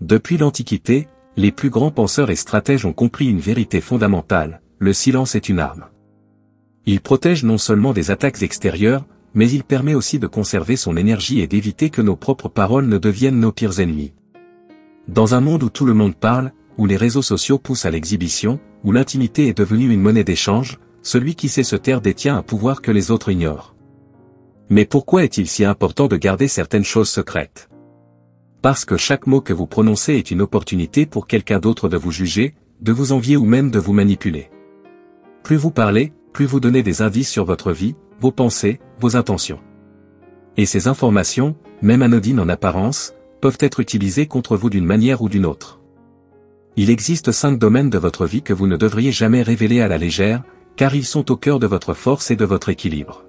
Depuis l'Antiquité, les plus grands penseurs et stratèges ont compris une vérité fondamentale, le silence est une arme. Il protège non seulement des attaques extérieures, mais il permet aussi de conserver son énergie et d'éviter que nos propres paroles ne deviennent nos pires ennemis. Dans un monde où tout le monde parle, où les réseaux sociaux poussent à l'exhibition, où l'intimité est devenue une monnaie d'échange, celui qui sait se taire détient un pouvoir que les autres ignorent. Mais pourquoi est-il si important de garder certaines choses secrètes? Parce que chaque mot que vous prononcez est une opportunité pour quelqu'un d'autre de vous juger, de vous envier ou même de vous manipuler. Plus vous parlez, plus vous donnez des indices sur votre vie, vos pensées, vos intentions. Et ces informations, même anodines en apparence, peuvent être utilisées contre vous d'une manière ou d'une autre. Il existe 5 domaines de votre vie que vous ne devriez jamais révéler à la légère, car ils sont au cœur de votre force et de votre équilibre.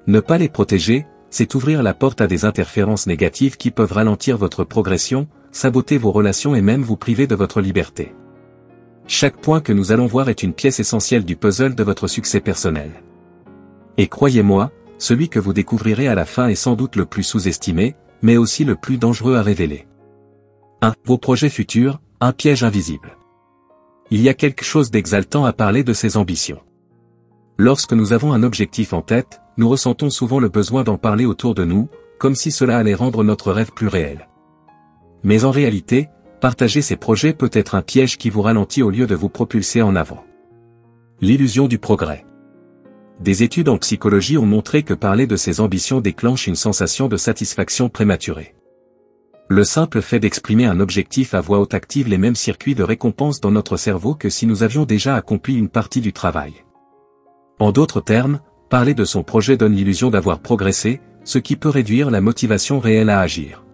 Ne pas les protéger, c'est ouvrir la porte à des interférences négatives qui peuvent ralentir votre progression, saboter vos relations et même vous priver de votre liberté. Chaque point que nous allons voir est une pièce essentielle du puzzle de votre succès personnel. Et croyez-moi, celui que vous découvrirez à la fin est sans doute le plus sous-estimé, mais aussi le plus dangereux à révéler. 1. Vos projets futurs, un piège invisible. Il y a quelque chose d'exaltant à parler de ses ambitions. Lorsque nous avons un objectif en tête, nous ressentons souvent le besoin d'en parler autour de nous, comme si cela allait rendre notre rêve plus réel. Mais en réalité, partager ces projets peut être un piège qui vous ralentit au lieu de vous propulser en avant. L'illusion du progrès. Des études en psychologie ont montré que parler de ses ambitions déclenche une sensation de satisfaction prématurée. Le simple fait d'exprimer un objectif à voix haute active les mêmes circuits de récompense dans notre cerveau que si nous avions déjà accompli une partie du travail. En d'autres termes, parler de son projet donne l'illusion d'avoir progressé, ce qui peut réduire la motivation réelle à agir.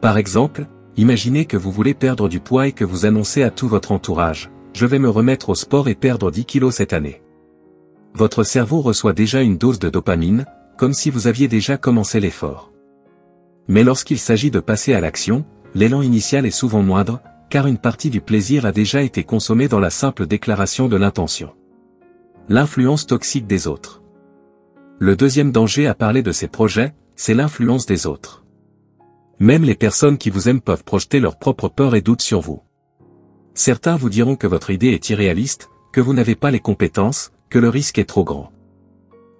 Par exemple, imaginez que vous voulez perdre du poids et que vous annoncez à tout votre entourage « Je vais me remettre au sport et perdre 10 kilos cette année ». Votre cerveau reçoit déjà une dose de dopamine, comme si vous aviez déjà commencé l'effort. Mais lorsqu'il s'agit de passer à l'action, l'élan initial est souvent moindre, car une partie du plaisir a déjà été consommée dans la simple déclaration de l'intention. L'influence toxique des autres. Le deuxième danger à parler de ces projets, c'est l'influence des autres. Même les personnes qui vous aiment peuvent projeter leurs propres peurs et doutes sur vous. Certains vous diront que votre idée est irréaliste, que vous n'avez pas les compétences, que le risque est trop grand.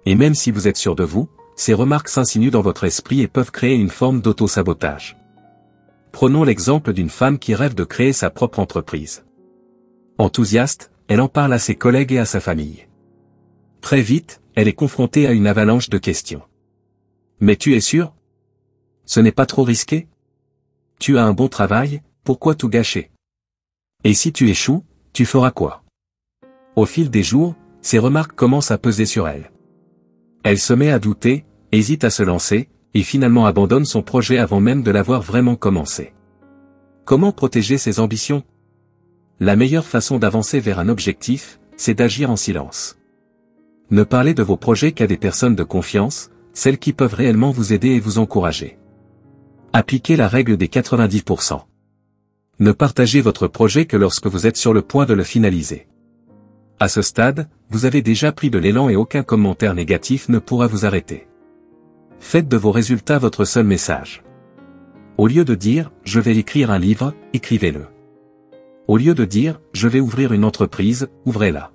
Et même si vous êtes sûr de vous, ces remarques s'insinuent dans votre esprit et peuvent créer une forme d'auto-sabotage. Prenons l'exemple d'une femme qui rêve de créer sa propre entreprise. Enthousiaste, elle en parle à ses collègues et à sa famille. Très vite, elle est confrontée à une avalanche de questions. Mais tu es sûr? Ce n'est pas trop risqué? Tu as un bon travail, pourquoi tout gâcher? Et si tu échoues, tu feras quoi? Au fil des jours, ces remarques commencent à peser sur elle. Elle se met à douter, hésite à se lancer, et finalement abandonne son projet avant même de l'avoir vraiment commencé. Comment protéger ses ambitions? La meilleure façon d'avancer vers un objectif, c'est d'agir en silence. Ne parlez de vos projets qu'à des personnes de confiance, celles qui peuvent réellement vous aider et vous encourager. Appliquez la règle des 90%. Ne partagez votre projet que lorsque vous êtes sur le point de le finaliser. À ce stade, vous avez déjà pris de l'élan et aucun commentaire négatif ne pourra vous arrêter. Faites de vos résultats votre seul message. Au lieu de dire « je vais écrire un livre », écrivez-le. Au lieu de dire « je vais ouvrir une entreprise », ouvrez-la.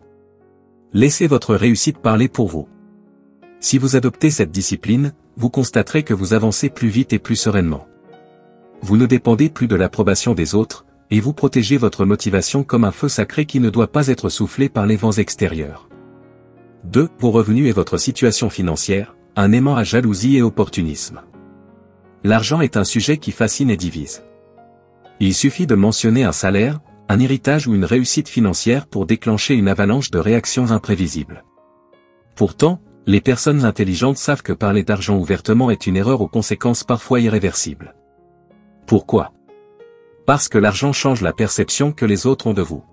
Laissez votre réussite parler pour vous. Si vous adoptez cette discipline, vous constaterez que vous avancez plus vite et plus sereinement. Vous ne dépendez plus de l'approbation des autres, et vous protégez votre motivation comme un feu sacré qui ne doit pas être soufflé par les vents extérieurs. 2. Vos revenus et votre situation financière, un aimant à jalousie et opportunisme. L'argent est un sujet qui fascine et divise. Il suffit de mentionner un salaire, un héritage ou une réussite financière pour déclencher une avalanche de réactions imprévisibles. Pourtant, les personnes intelligentes savent que parler d'argent ouvertement est une erreur aux conséquences parfois irréversibles. Pourquoi? Parce que l'argent change la perception que les autres ont de vous.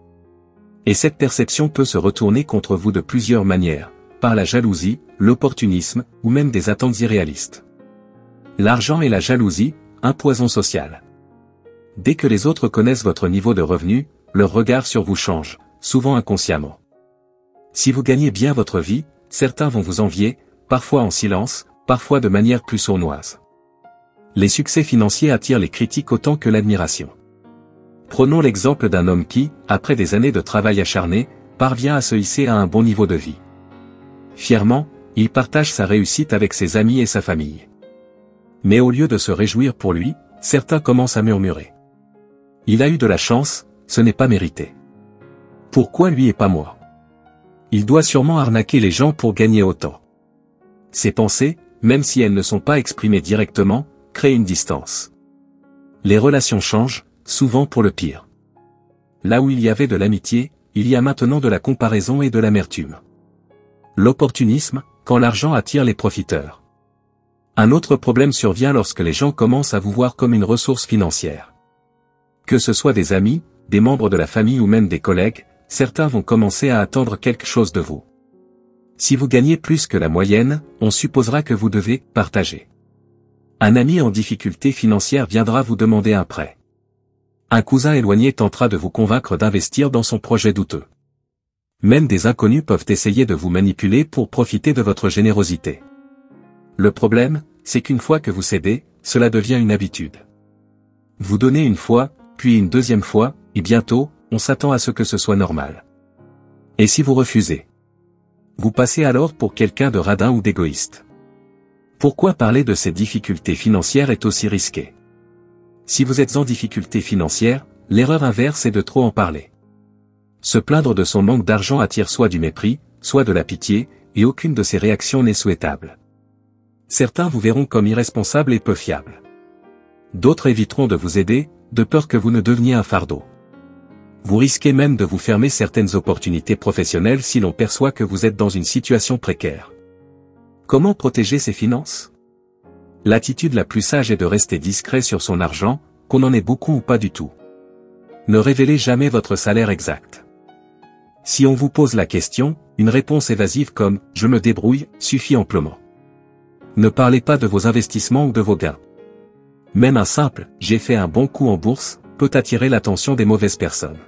Et cette perception peut se retourner contre vous de plusieurs manières, par la jalousie, l'opportunisme, ou même des attentes irréalistes. L'argent et la jalousie, un poison social. Dès que les autres connaissent votre niveau de revenu, leur regard sur vous change, souvent inconsciemment. Si vous gagnez bien votre vie, certains vont vous envier, parfois en silence, parfois de manière plus sournoise. Les succès financiers attirent les critiques autant que l'admiration. Prenons l'exemple d'un homme qui, après des années de travail acharné, parvient à se hisser à un bon niveau de vie. Fièrement, il partage sa réussite avec ses amis et sa famille. Mais au lieu de se réjouir pour lui, certains commencent à murmurer. Il a eu de la chance, ce n'est pas mérité. Pourquoi lui et pas moi? Il doit sûrement arnaquer les gens pour gagner autant. Ces pensées, même si elles ne sont pas exprimées directement, créent une distance. Les relations changent, souvent pour le pire. Là où il y avait de l'amitié, il y a maintenant de la comparaison et de l'amertume. L'opportunisme, quand l'argent attire les profiteurs. Un autre problème survient lorsque les gens commencent à vous voir comme une ressource financière. Que ce soit des amis, des membres de la famille ou même des collègues, certains vont commencer à attendre quelque chose de vous. Si vous gagnez plus que la moyenne, on supposera que vous devez partager. Un ami en difficulté financière viendra vous demander un prêt. Un cousin éloigné tentera de vous convaincre d'investir dans son projet douteux. Même des inconnus peuvent essayer de vous manipuler pour profiter de votre générosité. Le problème, c'est qu'une fois que vous cédez, cela devient une habitude. Vous donnez une fois, puis une deuxième fois, et bientôt, on s'attend à ce que ce soit normal. Et si vous refusez? Vous passez alors pour quelqu'un de radin ou d'égoïste. Pourquoi parler de ces difficultés financières est aussi risqué? Si vous êtes en difficulté financière, l'erreur inverse est de trop en parler. Se plaindre de son manque d'argent attire soit du mépris, soit de la pitié, et aucune de ces réactions n'est souhaitable. Certains vous verront comme irresponsable et peu fiable. D'autres éviteront de vous aider, de peur que vous ne deveniez un fardeau. Vous risquez même de vous fermer certaines opportunités professionnelles si l'on perçoit que vous êtes dans une situation précaire. Comment protéger ses finances? L'attitude la plus sage est de rester discret sur son argent, qu'on en ait beaucoup ou pas du tout. Ne révélez jamais votre salaire exact. Si on vous pose la question, une réponse évasive comme « je me débrouille » suffit amplement. Ne parlez pas de vos investissements ou de vos gains. Même un simple « j'ai fait un bon coup en bourse » peut attirer l'attention des mauvaises personnes.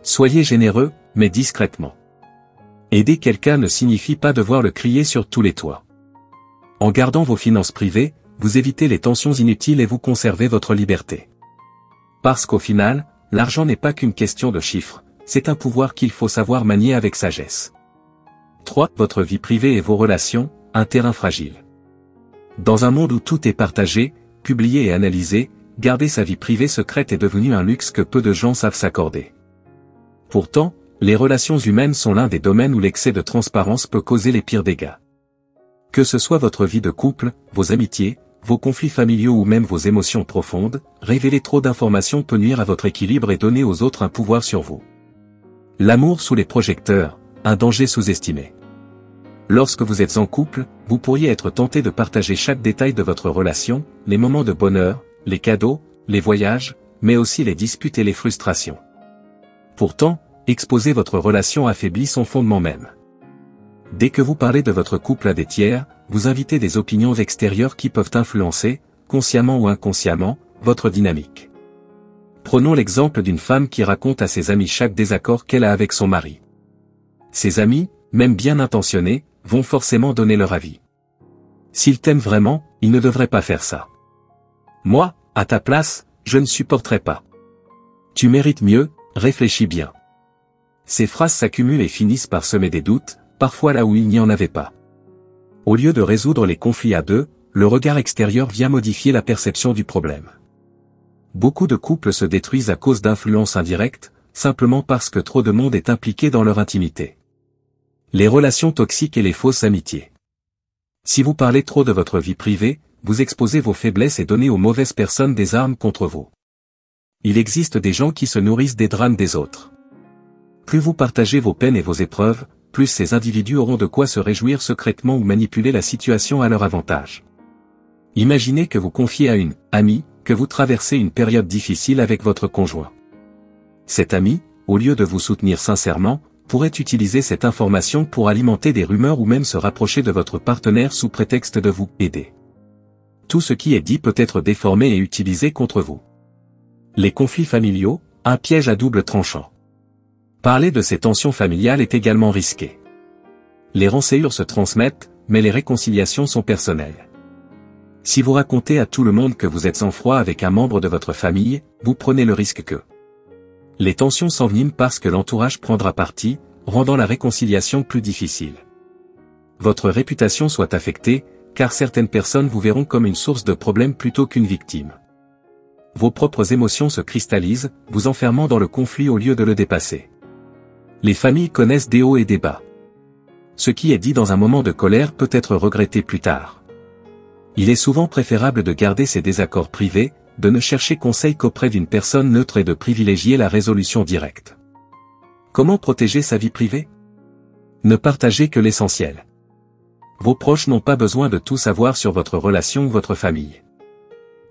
Soyez généreux, mais discrètement. Aider quelqu'un ne signifie pas devoir le crier sur tous les toits. En gardant vos finances privées, vous évitez les tensions inutiles et vous conservez votre liberté. Parce qu'au final, l'argent n'est pas qu'une question de chiffres, c'est un pouvoir qu'il faut savoir manier avec sagesse. 3. Votre vie privée et vos relations, un terrain fragile. Dans un monde où tout est partagé, publié et analysé, garder sa vie privée secrète est devenu un luxe que peu de gens savent s'accorder. Pourtant, les relations humaines sont l'un des domaines où l'excès de transparence peut causer les pires dégâts. Que ce soit votre vie de couple, vos amitiés, vos conflits familiaux ou même vos émotions profondes, révéler trop d'informations peut nuire à votre équilibre et donner aux autres un pouvoir sur vous. L'amour sous les projecteurs, un danger sous-estimé. Lorsque vous êtes en couple, vous pourriez être tenté de partager chaque détail de votre relation, les moments de bonheur, les cadeaux, les voyages, mais aussi les disputes et les frustrations. Pourtant, exposer votre relation affaiblit son fondement même. Dès que vous parlez de votre couple à des tiers, vous invitez des opinions extérieures qui peuvent influencer, consciemment ou inconsciemment, votre dynamique. Prenons l'exemple d'une femme qui raconte à ses amis chaque désaccord qu'elle a avec son mari. Ses amis, même bien intentionnés, vont forcément donner leur avis. S'ils t'aiment vraiment, ils ne devraient pas faire ça. Moi, à ta place, je ne supporterais pas. Tu mérites mieux, réfléchis bien. Ces phrases s'accumulent et finissent par semer des doutes, parfois là où il n'y en avait pas. Au lieu de résoudre les conflits à deux, le regard extérieur vient modifier la perception du problème. Beaucoup de couples se détruisent à cause d'influences indirectes, simplement parce que trop de monde est impliqué dans leur intimité. Les relations toxiques et les fausses amitiés. Si vous parlez trop de votre vie privée, vous exposez vos faiblesses et donnez aux mauvaises personnes des armes contre vous. Il existe des gens qui se nourrissent des drames des autres. Plus vous partagez vos peines et vos épreuves, plus ces individus auront de quoi se réjouir secrètement ou manipuler la situation à leur avantage. Imaginez que vous confiez à une amie que vous traversez une période difficile avec votre conjoint. Cet ami, au lieu de vous soutenir sincèrement, pourrait utiliser cette information pour alimenter des rumeurs ou même se rapprocher de votre partenaire sous prétexte de vous aider. Tout ce qui est dit peut être déformé et utilisé contre vous. Les conflits familiaux, un piège à double tranchant. Parler de ces tensions familiales est également risqué. Les renseignements se transmettent, mais les réconciliations sont personnelles. Si vous racontez à tout le monde que vous êtes en froid avec un membre de votre famille, vous prenez le risque que les tensions s'enveniment parce que l'entourage prendra parti, rendant la réconciliation plus difficile. Votre réputation soit affectée, car certaines personnes vous verront comme une source de problèmes plutôt qu'une victime. Vos propres émotions se cristallisent, vous enfermant dans le conflit au lieu de le dépasser. Les familles connaissent des hauts et des bas. Ce qui est dit dans un moment de colère peut être regretté plus tard. Il est souvent préférable de garder ces désaccords privés, de ne chercher conseil qu'auprès d'une personne neutre et de privilégier la résolution directe. Comment protéger sa vie privée? Ne partagez que l'essentiel. Vos proches n'ont pas besoin de tout savoir sur votre relation ou votre famille.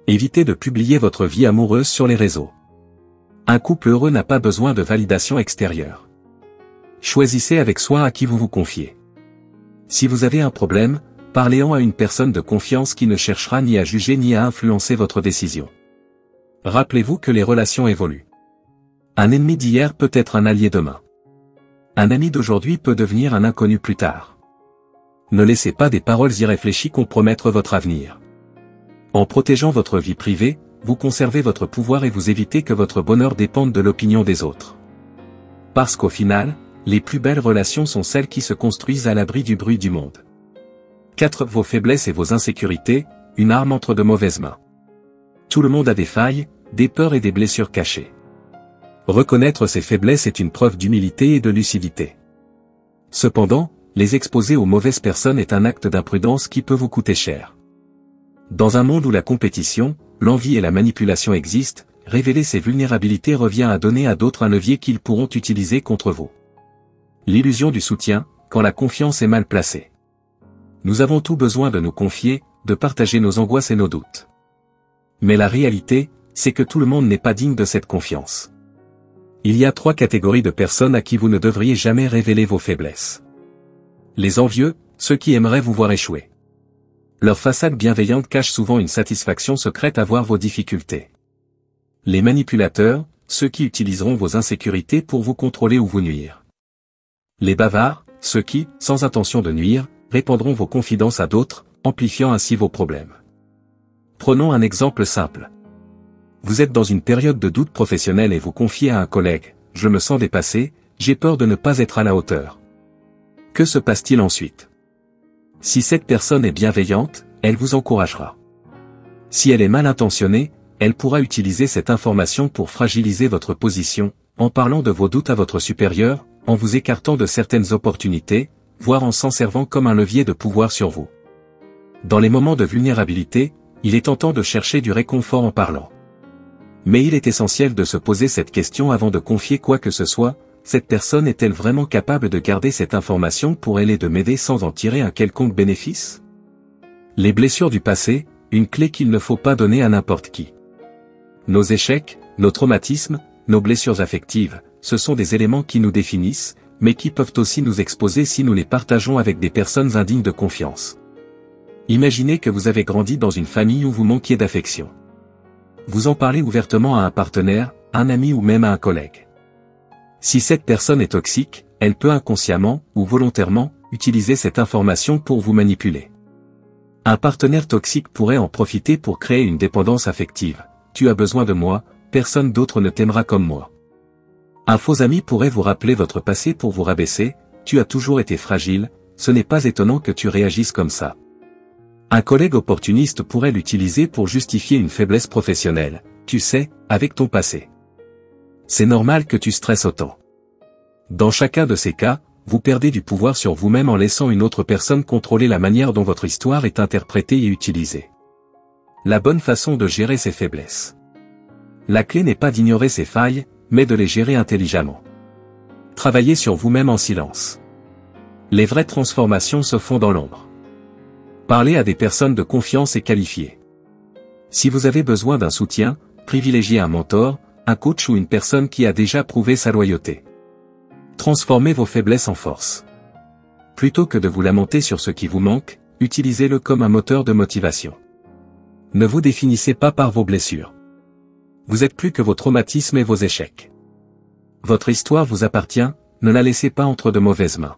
Évitez de publier votre vie amoureuse sur les réseaux. Un couple heureux n'a pas besoin de validation extérieure. Choisissez avec soin à qui vous vous confiez. Si vous avez un problème, parlez-en à une personne de confiance qui ne cherchera ni à juger ni à influencer votre décision. Rappelez-vous que les relations évoluent. Un ennemi d'hier peut être un allié demain. Un ami d'aujourd'hui peut devenir un inconnu plus tard. Ne laissez pas des paroles irréfléchies compromettre votre avenir. En protégeant votre vie privée, vous conservez votre pouvoir et vous évitez que votre bonheur dépende de l'opinion des autres. Parce qu'au final, les plus belles relations sont celles qui se construisent à l'abri du bruit du monde. 4. Vos faiblesses et vos insécurités, une arme entre de mauvaises mains. Tout le monde a des failles, des peurs et des blessures cachées. Reconnaître ses faiblesses est une preuve d'humilité et de lucidité. Cependant, les exposer aux mauvaises personnes est un acte d'imprudence qui peut vous coûter cher. Dans un monde où la compétition, l'envie et la manipulation existent, révéler ses vulnérabilités revient à donner à d'autres un levier qu'ils pourront utiliser contre vous. L'illusion du soutien, quand la confiance est mal placée. Nous avons tout besoin de nous confier, de partager nos angoisses et nos doutes. Mais la réalité, c'est que tout le monde n'est pas digne de cette confiance. Il y a 3 catégories de personnes à qui vous ne devriez jamais révéler vos faiblesses. Les envieux, ceux qui aimeraient vous voir échouer. Leur façade bienveillante cache souvent une satisfaction secrète à voir vos difficultés. Les manipulateurs, ceux qui utiliseront vos insécurités pour vous contrôler ou vous nuire. Les bavards, ceux qui, sans intention de nuire, répandront vos confidences à d'autres, amplifiant ainsi vos problèmes. Prenons un exemple simple. Vous êtes dans une période de doute professionnel et vous confiez à un collègue, « Je me sens dépassé, j'ai peur de ne pas être à la hauteur. » Que se passe-t-il ensuite? Si cette personne est bienveillante, elle vous encouragera. Si elle est mal intentionnée, elle pourra utiliser cette information pour fragiliser votre position, en parlant de vos doutes à votre supérieur, en vous écartant de certaines opportunités, voire en s'en servant comme un levier de pouvoir sur vous. Dans les moments de vulnérabilité, il est tentant de chercher du réconfort en parlant. Mais il est essentiel de se poser cette question avant de confier quoi que ce soit. Cette personne est-elle vraiment capable de garder cette information pour elle et de m'aider sans en tirer un quelconque bénéfice? Les blessures du passé, une clé qu'il ne faut pas donner à n'importe qui. Nos échecs, nos traumatismes, nos blessures affectives, ce sont des éléments qui nous définissent, mais qui peuvent aussi nous exposer si nous les partageons avec des personnes indignes de confiance. Imaginez que vous avez grandi dans une famille où vous manquiez d'affection. Vous en parlez ouvertement à un partenaire, un ami ou même à un collègue. Si cette personne est toxique, elle peut inconsciemment, ou volontairement, utiliser cette information pour vous manipuler. Un partenaire toxique pourrait en profiter pour créer une dépendance affective. Tu as besoin de moi, personne d'autre ne t'aimera comme moi. Un faux ami pourrait vous rappeler votre passé pour vous rabaisser, tu as toujours été fragile, ce n'est pas étonnant que tu réagisses comme ça. Un collègue opportuniste pourrait l'utiliser pour justifier une faiblesse professionnelle, tu sais, avec ton passé. C'est normal que tu stresses autant. Dans chacun de ces cas, vous perdez du pouvoir sur vous-même en laissant une autre personne contrôler la manière dont votre histoire est interprétée et utilisée. La bonne façon de gérer ses faiblesses. La clé n'est pas d'ignorer ses failles, mais de les gérer intelligemment. Travaillez sur vous-même en silence. Les vraies transformations se font dans l'ombre. Parlez à des personnes de confiance et qualifiées. Si vous avez besoin d'un soutien, privilégiez un mentor, un coach ou une personne qui a déjà prouvé sa loyauté. Transformez vos faiblesses en force. Plutôt que de vous lamenter sur ce qui vous manque, utilisez-le comme un moteur de motivation. Ne vous définissez pas par vos blessures. Vous êtes plus que vos traumatismes et vos échecs. Votre histoire vous appartient, ne la laissez pas entre de mauvaises mains.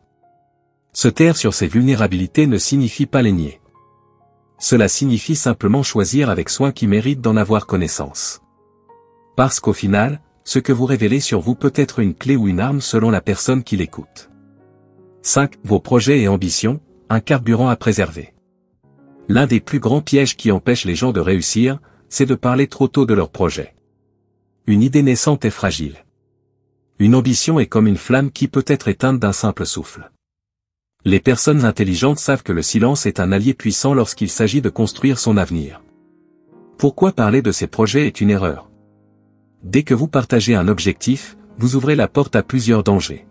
Se taire sur ses vulnérabilités ne signifie pas les nier. Cela signifie simplement choisir avec soin qui mérite d'en avoir connaissance. Parce qu'au final, ce que vous révélez sur vous peut être une clé ou une arme selon la personne qui l'écoute. 5. Vos projets et ambitions, un carburant à préserver. L'un des plus grands pièges qui empêchent les gens de réussir, c'est de parler trop tôt de leurs projets. Une idée naissante est fragile. Une ambition est comme une flamme qui peut être éteinte d'un simple souffle. Les personnes intelligentes savent que le silence est un allié puissant lorsqu'il s'agit de construire son avenir. Pourquoi parler de ces projets est une erreur? Dès que vous partagez un objectif, vous ouvrez la porte à plusieurs dangers.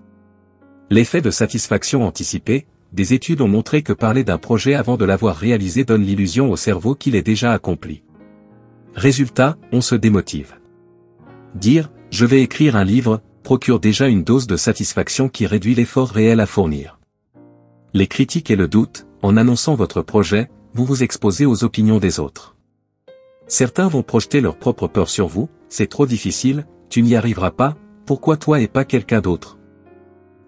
L'effet de satisfaction anticipée, des études ont montré que parler d'un projet avant de l'avoir réalisé donne l'illusion au cerveau qu'il est déjà accompli. Résultat, on se démotive. Dire « je vais écrire un livre » procure déjà une dose de satisfaction qui réduit l'effort réel à fournir. Les critiques et le doute, en annonçant votre projet, vous vous exposez aux opinions des autres. Certains vont projeter leur propre peur sur vous, c'est trop difficile, tu n'y arriveras pas, pourquoi toi et pas quelqu'un d'autre?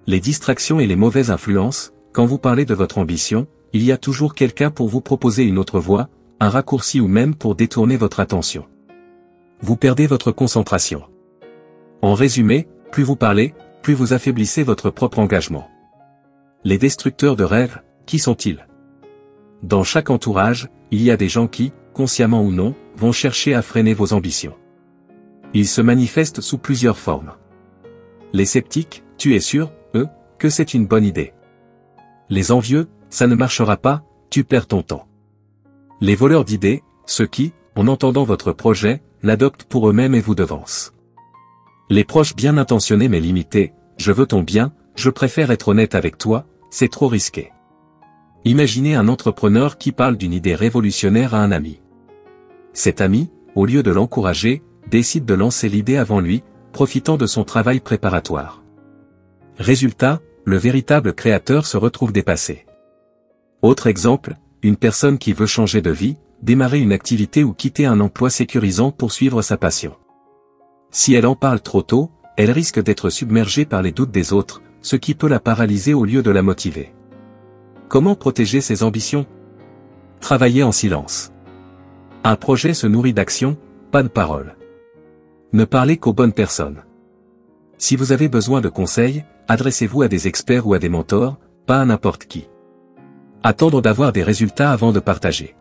Les distractions et les mauvaises influences, quand vous parlez de votre ambition, il y a toujours quelqu'un pour vous proposer une autre voie, un raccourci ou même pour détourner votre attention. Vous perdez votre concentration. En résumé, plus vous parlez, plus vous affaiblissez votre propre engagement. Les destructeurs de rêves, qui sont-ils? Dans chaque entourage, il y a des gens qui, consciemment ou non, vont chercher à freiner vos ambitions. Ils se manifestent sous plusieurs formes. Les sceptiques, tu es sûr, eux, que c'est une bonne idée. Les envieux, ça ne marchera pas, tu perds ton temps. Les voleurs d'idées, ceux qui, en entendant votre projet, l'adoptent pour eux-mêmes et vous devancent. Les proches bien intentionnés mais limités, je veux ton bien, je préfère être honnête avec toi, c'est trop risqué. Imaginez un entrepreneur qui parle d'une idée révolutionnaire à un ami. Cet ami, au lieu de l'encourager, décide de lancer l'idée avant lui, profitant de son travail préparatoire. Résultat, le véritable créateur se retrouve dépassé. Autre exemple, une personne qui veut changer de vie, démarrer une activité ou quitter un emploi sécurisant pour suivre sa passion. Si elle en parle trop tôt, elle risque d'être submergée par les doutes des autres, ce qui peut la paralyser au lieu de la motiver. Comment protéger ses ambitions? Travailler en silence. Un projet se nourrit d'action, pas de parole. Ne parlez qu'aux bonnes personnes. Si vous avez besoin de conseils, adressez-vous à des experts ou à des mentors, pas à n'importe qui. Attendre d'avoir des résultats avant de partager.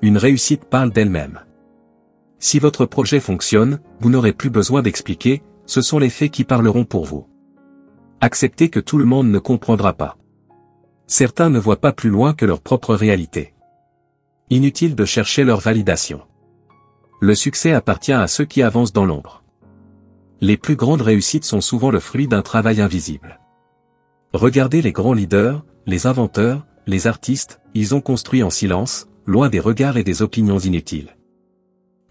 Une réussite parle d'elle-même. Si votre projet fonctionne, vous n'aurez plus besoin d'expliquer, ce sont les faits qui parleront pour vous. Acceptez que tout le monde ne comprendra pas. Certains ne voient pas plus loin que leur propre réalité. Inutile de chercher leur validation. Le succès appartient à ceux qui avancent dans l'ombre. Les plus grandes réussites sont souvent le fruit d'un travail invisible. Regardez les grands leaders, les inventeurs, les artistes, ils ont construit en silence, loin des regards et des opinions inutiles.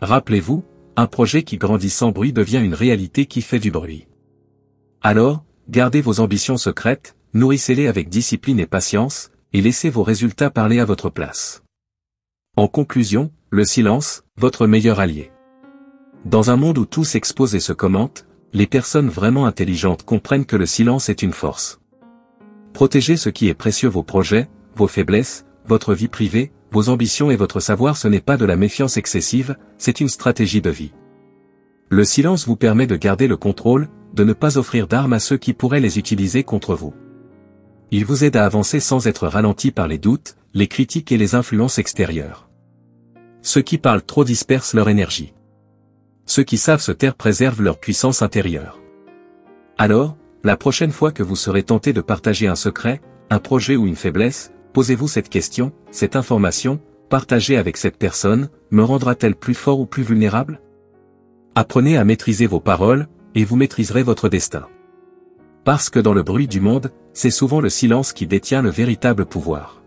Rappelez-vous, un projet qui grandit sans bruit devient une réalité qui fait du bruit. Alors, gardez vos ambitions secrètes, nourrissez-les avec discipline et patience, et laissez vos résultats parler à votre place. En conclusion, le silence, votre meilleur allié. Dans un monde où tout s'expose et se commente, les personnes vraiment intelligentes comprennent que le silence est une force. Protégez ce qui est précieux, vos projets, vos faiblesses, votre vie privée, vos ambitions et votre savoir, ce n'est pas de la méfiance excessive, c'est une stratégie de vie. Le silence vous permet de garder le contrôle, de ne pas offrir d'armes à ceux qui pourraient les utiliser contre vous. Il vous aide à avancer sans être ralenti par les doutes, les critiques et les influences extérieures. Ceux qui parlent trop dispersent leur énergie. Ceux qui savent se taire préservent leur puissance intérieure. Alors, la prochaine fois que vous serez tenté de partager un secret, un projet ou une faiblesse, posez-vous cette question, cette information, partagée avec cette personne, me rendra-t-elle plus fort ou plus vulnérable? Apprenez à maîtriser vos paroles, et vous maîtriserez votre destin. Parce que dans le bruit du monde, c'est souvent le silence qui détient le véritable pouvoir.